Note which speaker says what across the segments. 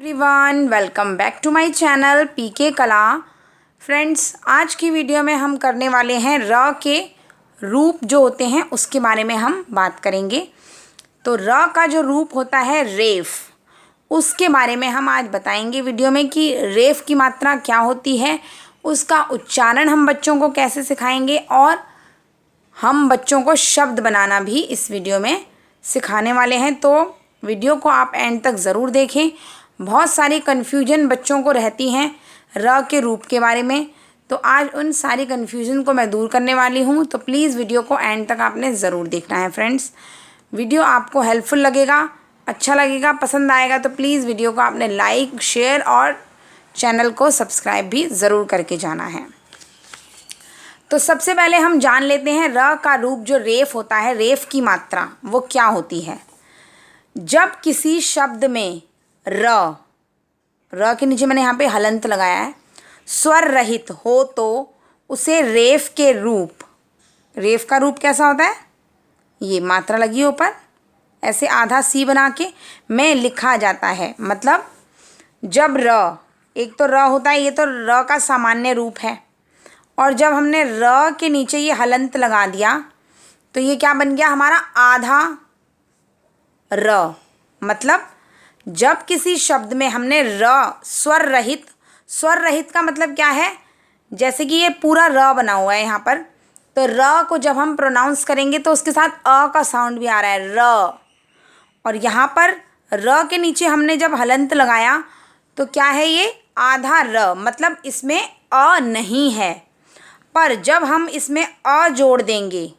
Speaker 1: Everyone, welcome back to my channel PK Kala. Friends, आज की video में हम करने वाले हैं र के रूप जो होते हैं उसके बारे में हम बात करेंगे। तो र का जो रूप होता है रेफ, उसके बारे में हम आज बताएंगे वीडियो में कि रेफ की मात्रा क्या होती है, उसका उच्चारण हम बच्चों को कैसे सिखाएंगे और हम बच्चों को शब्द बनाना भी इस वीडियो में सिखाने वाले हैं। तो वीडियो को आप एंड तक ज़रूर देखें। बहुत सारी कन्फ्यूजन बच्चों को रहती हैं र के रूप के बारे में, तो आज उन सारी कन्फ्यूजन को मैं दूर करने वाली हूँ। तो प्लीज़ वीडियो को एंड तक आपने ज़रूर देखना है। फ्रेंड्स, वीडियो आपको हेल्पफुल लगेगा, अच्छा लगेगा, पसंद आएगा तो प्लीज़ वीडियो को आपने लाइक, शेयर और चैनल को सब्सक्राइब भी ज़रूर करके जाना है। तो सबसे पहले हम जान लेते हैं र का रूप जो रेफ होता है, रेफ की मात्रा वो क्या होती है। जब किसी शब्द में र के नीचे मैंने यहाँ पे हलंत लगाया है, स्वर रहित हो तो उसे रेफ के रूप, रेफ का रूप कैसा होता है, ये मात्रा लगी है ऊपर ऐसे आधा सी बना के में लिखा जाता है। मतलब जब र, एक तो र होता है, ये तो र का सामान्य रूप है, और जब हमने र के नीचे ये हलंत लगा दिया तो ये क्या बन गया हमारा आधा र। मतलब जब किसी शब्द में हमने र स्वर रहित, स्वर रहित का मतलब क्या है, जैसे कि ये पूरा र बना हुआ है यहाँ पर, तो र को जब हम प्रोनाउंस करेंगे तो उसके साथ अ का साउंड भी आ रहा है र, और यहाँ पर र के नीचे हमने जब हलंत लगाया तो क्या है ये आधा र, मतलब इसमें अ नहीं है। पर जब हम इसमें अ जोड़ देंगे,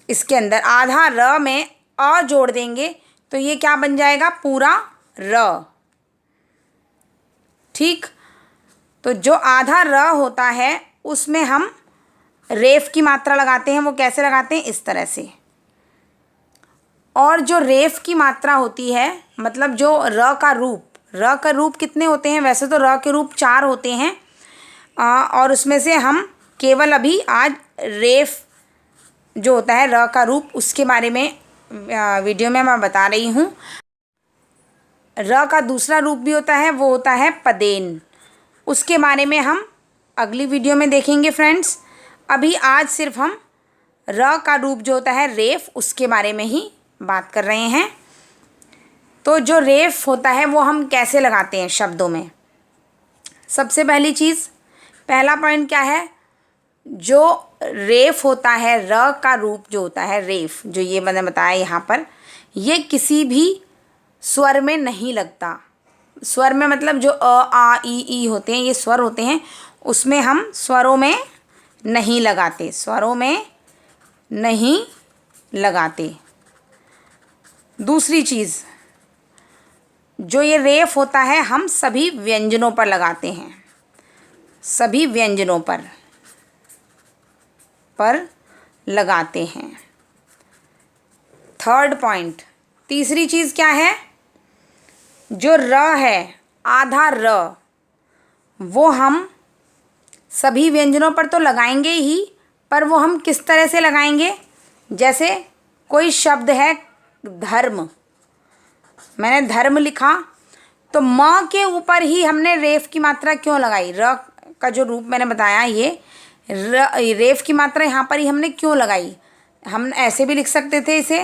Speaker 1: इसके अंदर आधा र में अ जोड़ देंगे तो ये क्या बन जाएगा, पूरा र। ठीक, तो जो आधा र होता है उसमें हम रेफ की मात्रा लगाते हैं। वो कैसे लगाते हैं, इस तरह से। और जो रेफ की मात्रा होती है, मतलब जो र का रूप, र का रूप कितने होते हैं, वैसे तो र के रूप 4 होते हैं, और उसमें से हम केवल अभी आज रेफ जो होता है र का रूप उसके बारे में वीडियो में मैं बता रही हूँ। र का दूसरा रूप भी होता है, वो होता है पदेन, उसके बारे में हम अगली वीडियो में देखेंगे। फ्रेंड्स, अभी आज सिर्फ हम र का रूप जो होता है रेफ, उसके बारे में ही बात कर रहे हैं। तो जो रेफ होता है वो हम कैसे लगाते हैं शब्दों में। सबसे पहली चीज़, पहला पॉइंट क्या है, जो रेफ होता है, र का रूप जो होता है रेफ, जो ये मैंने बताया यहाँ पर, ये किसी भी स्वर में नहीं लगता। स्वर में मतलब जो अ, आ, ई होते हैं, ये स्वर होते हैं, उसमें हम स्वरों में नहीं लगाते, स्वरों में नहीं लगाते। दूसरी चीज़, जो ये रेफ होता है हम सभी व्यंजनों पर लगाते हैं, सभी व्यंजनों पर लगाते हैं। थर्ड पॉइंट, तीसरी चीज़ क्या है, जो र है, आधा र, वो हम सभी व्यंजनों पर तो लगाएंगे ही, पर वो हम किस तरह से लगाएंगे। जैसे कोई शब्द है धर्म, मैंने धर्म लिखा तो म के ऊपर ही हमने रेफ की मात्रा क्यों लगाई, र का जो रूप मैंने बताया ये रेफ की मात्रा यहाँ पर ही हमने क्यों लगाई। हम ऐसे भी लिख सकते थे, इसे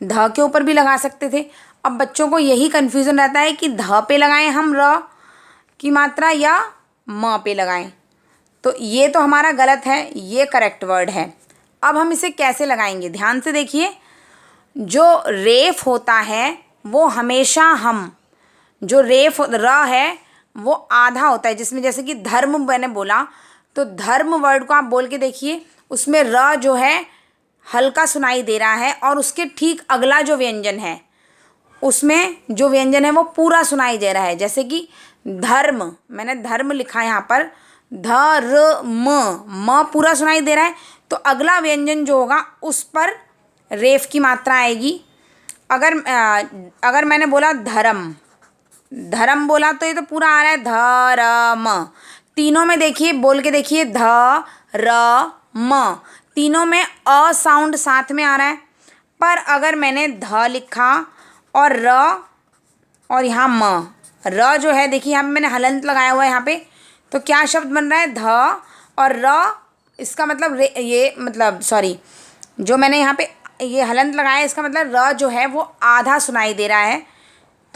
Speaker 1: ध के ऊपर भी लगा सकते थे। अब बच्चों को यही कन्फ्यूज़न रहता है कि ध पे लगाएं हम र की मात्रा या म पे लगाएं, तो ये तो हमारा गलत है, ये करेक्ट वर्ड है। अब हम इसे कैसे लगाएंगे, ध्यान से देखिए। जो रेफ होता है वो हमेशा हम, जो रेफ र है वो आधा होता है, जिसमें जैसे कि धर्म मैंने बोला तो धर्म वर्ड को आप बोल के देखिए, उसमें र जो है हल्का सुनाई दे रहा है, और उसके ठीक अगला जो व्यंजन है उसमें जो व्यंजन है वो पूरा सुनाई दे रहा है। जैसे कि धर्म, मैंने धर्म लिखा यहाँ पर, म पूरा सुनाई दे रहा है, तो अगला व्यंजन जो होगा उस पर रेफ की मात्रा आएगी। अगर मैंने बोला धर्म, धर्म बोला तो ये तो पूरा आ रहा है धर्म। तीनों में देखिए, बोल के देखिए, ध र म, तीनों में अ साउंड साथ में आ रहा है। पर अगर मैंने ध लिखा और र और यहाँ म, र जो है देखिए यहाँ पे मैंने हलंत लगाया हुआ है यहाँ पे, तो क्या शब्द बन रहा है, ध और र। इसका मतलब ये मतलब सॉरी, जो मैंने यहाँ पे ये हलंत लगाया है इसका मतलब र जो है वो आधा सुनाई दे रहा है।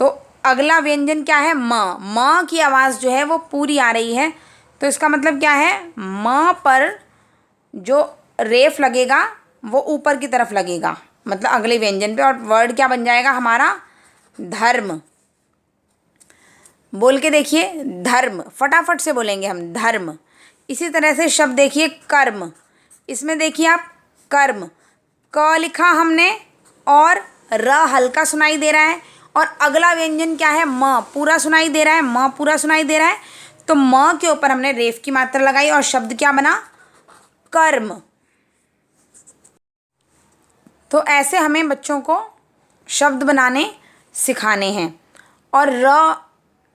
Speaker 1: तो अगला व्यंजन क्या है, म की आवाज़ जो है वो पूरी आ रही है। तो इसका मतलब क्या है, म पर जो रेफ लगेगा वो ऊपर की तरफ लगेगा, मतलब अगले व्यंजन पे, और वर्ड क्या बन जाएगा हमारा, धर्म। बोल के देखिए, धर्म, फटाफट से बोलेंगे हम, धर्म। इसी तरह से शब्द देखिए, कर्म। इसमें देखिए आप, कर्म, क लिखा हमने और र हल्का सुनाई दे रहा है, और अगला व्यंजन क्या है, म पूरा सुनाई दे रहा है, म पूरा सुनाई दे रहा है। तो म के ऊपर हमने रेफ की मात्रा लगाई और शब्द क्या बना, कर्म। तो ऐसे हमें बच्चों को शब्द बनाने सिखाने हैं। और र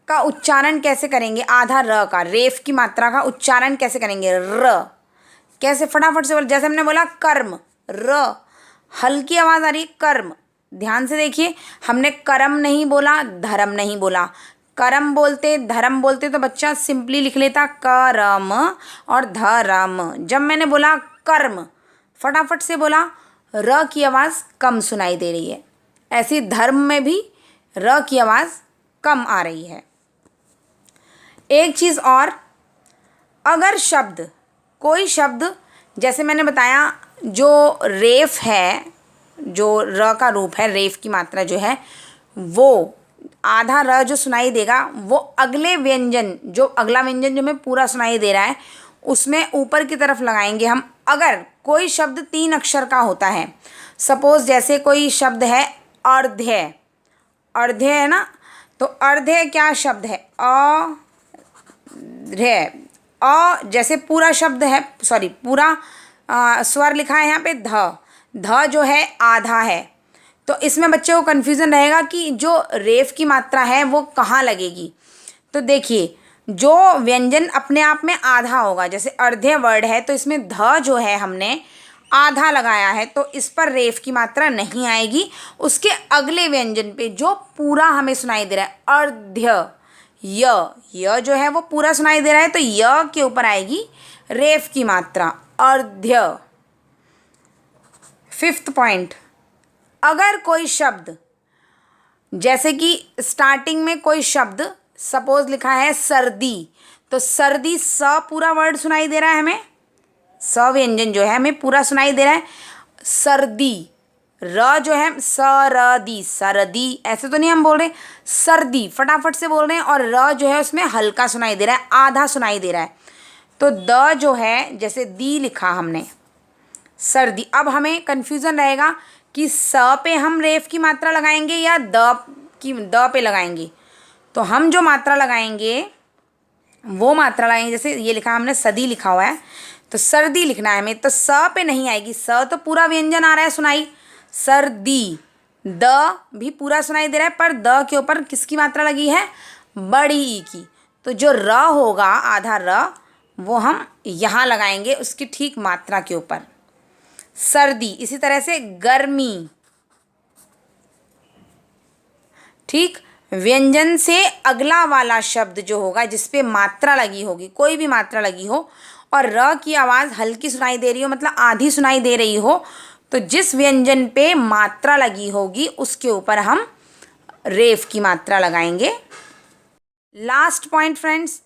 Speaker 1: का उच्चारण कैसे करेंगे, आधा र का, रेफ की मात्रा का उच्चारण कैसे करेंगे, र कैसे, फटाफट से बोल, जैसे हमने बोला कर्म, र हल्की आवाज़ आ रही, कर्म। ध्यान से देखिए, हमने कर्म नहीं बोला, धर्म नहीं बोला। कर्म बोलते, धर्म बोलते तो बच्चा सिंपली लिख लेता करम और धर्म। जब मैंने बोला कर्म, फटाफट से बोला, र की आवाज़ कम सुनाई दे रही है। ऐसी धर्म में भी र की आवाज़ कम आ रही है। एक चीज़ और, अगर शब्द, कोई शब्द, जैसे मैंने बताया जो रेफ है, जो र का रूप है, रेफ की मात्रा जो है वो आधा र जो सुनाई देगा वो अगले व्यंजन, जो अगला व्यंजन जो हमें पूरा सुनाई दे रहा है उसमें ऊपर की तरफ लगाएंगे हम। अगर कोई शब्द 3 अक्षर का होता है, सपोज जैसे कोई शब्द है अर्ध्य, अर्ध्य है ना, तो अर्ध्य क्या शब्द है, जैसे पूरा शब्द है, सॉरी पूरा स्वर लिखा है यहाँ पे, ध जो है आधा है। तो इसमें बच्चे को कन्फ्यूज़न रहेगा कि जो रेफ की मात्रा है वो कहाँ लगेगी। तो देखिए, जो व्यंजन अपने आप में आधा होगा, जैसे अर्धे वर्ड है तो इसमें ध जो है हमने आधा लगाया है, तो इस पर रेफ की मात्रा नहीं आएगी। उसके अगले व्यंजन पे जो पूरा हमें सुनाई दे रहा है, अर्ध्य, य जो है वो पूरा सुनाई दे रहा है, तो य के ऊपर आएगी रेफ की मात्रा, अर्ध्य। 5th पॉइंट, अगर कोई शब्द, जैसे कि स्टार्टिंग में कोई शब्द सपोज लिखा है सर्दी, तो सर्दी स पूरा वर्ड सुनाई दे रहा है हमें, स व्यंजन जो है हमें पूरा सुनाई दे रहा है। सर्दी, र जो है सरदी, सरदी ऐसे तो नहीं हम बोल रहे, सर्दी फटाफट से बोल रहे हैं, और र जो है उसमें हल्का सुनाई दे रहा है, आधा सुनाई दे रहा है। तो द जो है, जैसे दी लिखा हमने, सर्दी। अब हमें कन्फ्यूज़न रहेगा कि स पे हम रेफ की मात्रा लगाएंगे या द पे लगाएंगे। तो हम जो मात्रा लगाएंगे वो मात्रा लगाएंगे, जैसे ये लिखा हमने सदी लिखा हुआ है, तो सर्दी लिखना है हमें, तो स पे नहीं आएगी, स तो पूरा व्यंजन आ रहा है सुनाई, सर्दी। द भी पूरा सुनाई दे रहा है, पर द के ऊपर किसकी मात्रा लगी है, बड़ी ई की। तो जो र होगा, आधा र, वो हम यहाँ लगाएंगे उसकी ठीक मात्रा के ऊपर, सर्दी। इसी तरह से गर्मी, ठीक। व्यंजन से अगला वाला शब्द जो होगा जिस पे मात्रा लगी होगी, कोई भी मात्रा लगी हो, और र की आवाज़ हल्की सुनाई दे रही हो, मतलब आधी सुनाई दे रही हो, तो जिस व्यंजन पे मात्रा लगी होगी उसके ऊपर हम रेफ की मात्रा लगाएंगे। लास्ट पॉइंट फ्रेंड्स,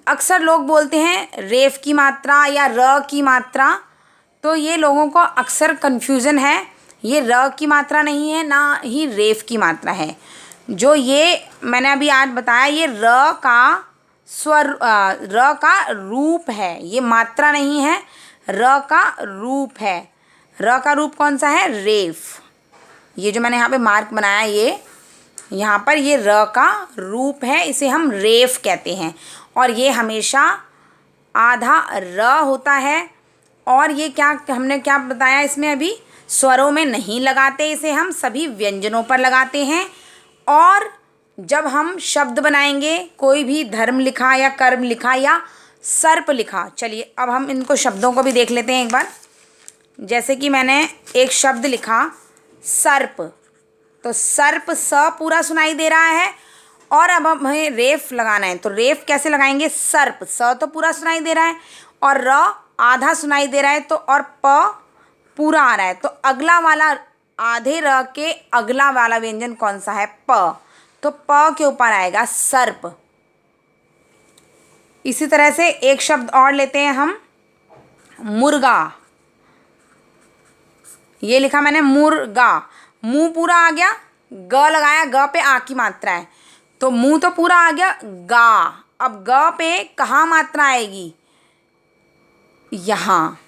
Speaker 1: अक्सर लोग बोलते हैं रेफ की मात्रा या र की मात्रा, तो ये लोगों को अक्सर कन्फ्यूज़न है। ये र की मात्रा नहीं है, ना ही रेफ की मात्रा है। जो ये मैंने अभी आज बताया, ये र का स्वर, र का रूप है, ये मात्रा नहीं है, र का रूप है। र का रूप कौन सा है, रेफ। ये जो मैंने यहाँ पे मार्क बनाया, ये यहाँ पर ये र का रूप है, इसे हम रेफ कहते हैं। और ये हमेशा आधा र होता है, और ये क्या हमने क्या बताया इसमें अभी, स्वरों में नहीं लगाते, इसे हम सभी व्यंजनों पर लगाते हैं। और जब हम शब्द बनाएंगे, कोई भी धर्म लिखा या कर्म लिखा या सर्प लिखा, चलिए अब हम इनको शब्दों को भी देख लेते हैं एक बार। जैसे कि मैंने एक शब्द लिखा सर्प, तो सर्प स पूरा सुनाई दे रहा है। और अब हमें रेफ लगाना है, तो रेफ कैसे लगाएंगे? सर्प स तो पूरा सुनाई दे रहा है और र आधा सुनाई दे रहा है, तो और प पूरा आ रहा है। तो अगला वाला आधे र के अगला वाला व्यंजन कौन सा है? प। तो प के ऊपर आएगा सर्प। इसी तरह से एक शब्द और लेते हैं हम, मुर्गा। ये लिखा मैंने मुर्गा, मुंह पूरा आ गया, ग लगाया, ग पे आ की मात्रा है, तो मुंह तो पूरा आ गया, गा। अब ग पे कहाँ मात्रा आएगी? यहाँ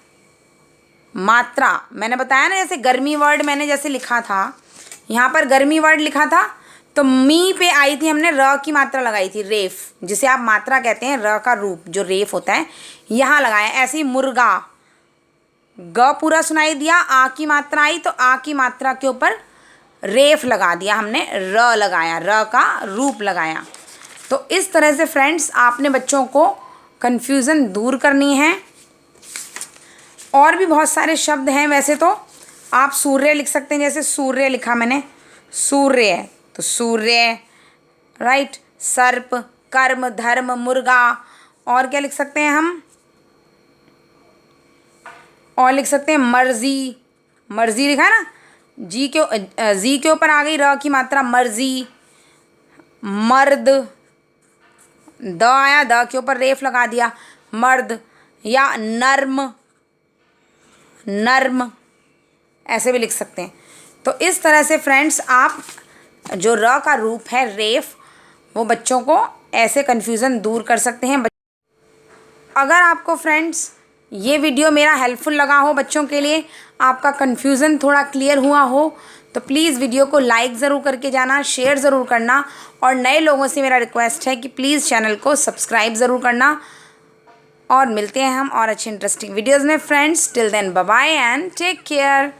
Speaker 1: मात्रा मैंने बताया ना, जैसे गर्मी वर्ड मैंने जैसे लिखा था, यहाँ पर गर्मी वर्ड लिखा था, तो मी पे आई थी, हमने र की मात्रा लगाई थी, रेफ, जिसे आप मात्रा कहते हैं, र का रूप जो रेफ होता है, यहाँ लगाया। ऐसे ही मुर्गा, ग पूरा सुनाई दिया, आ की मात्रा आई, तो आ की मात्रा के ऊपर रेफ लगा दिया हमने, र लगाया, र का रूप लगाया। तो इस तरह से फ्रेंड्स आपने बच्चों को कन्फ्यूज़न दूर करनी है। और भी बहुत सारे शब्द हैं, वैसे तो आप सूर्य लिख सकते हैं, जैसे सूर्य लिखा मैंने, सूर्य, तो सूर्य, राइट। सर्प, कर्म, धर्म, मुर्गा। और क्या लिख सकते हैं हम? और लिख सकते हैं मर्जी, मर्जी लिखा है ना, जी के ऊपर आ गई र की मात्रा, मर्जी। मर्द, द आया, द के ऊपर रेफ लगा दिया, मर्द। या नर्म, नर्म, ऐसे भी लिख सकते हैं। तो इस तरह से फ्रेंड्स आप जो र का रूप है रेफ, वो बच्चों को ऐसे कन्फ्यूज़न दूर कर सकते हैं। अगर आपको फ्रेंड्स ये वीडियो मेरा हेल्पफुल लगा हो, बच्चों के लिए आपका कन्फ्यूज़न थोड़ा क्लियर हुआ हो, तो प्लीज़ वीडियो को लाइक ज़रूर करके जाना, शेयर ज़रूर करना, और नए लोगों से मेरा रिक्वेस्ट है कि प्लीज़ चैनल को सब्सक्राइब ज़रूर करना। और मिलते हैं हम और अच्छी इंटरेस्टिंग वीडियोज़ में friends. Till then bye bye and take care.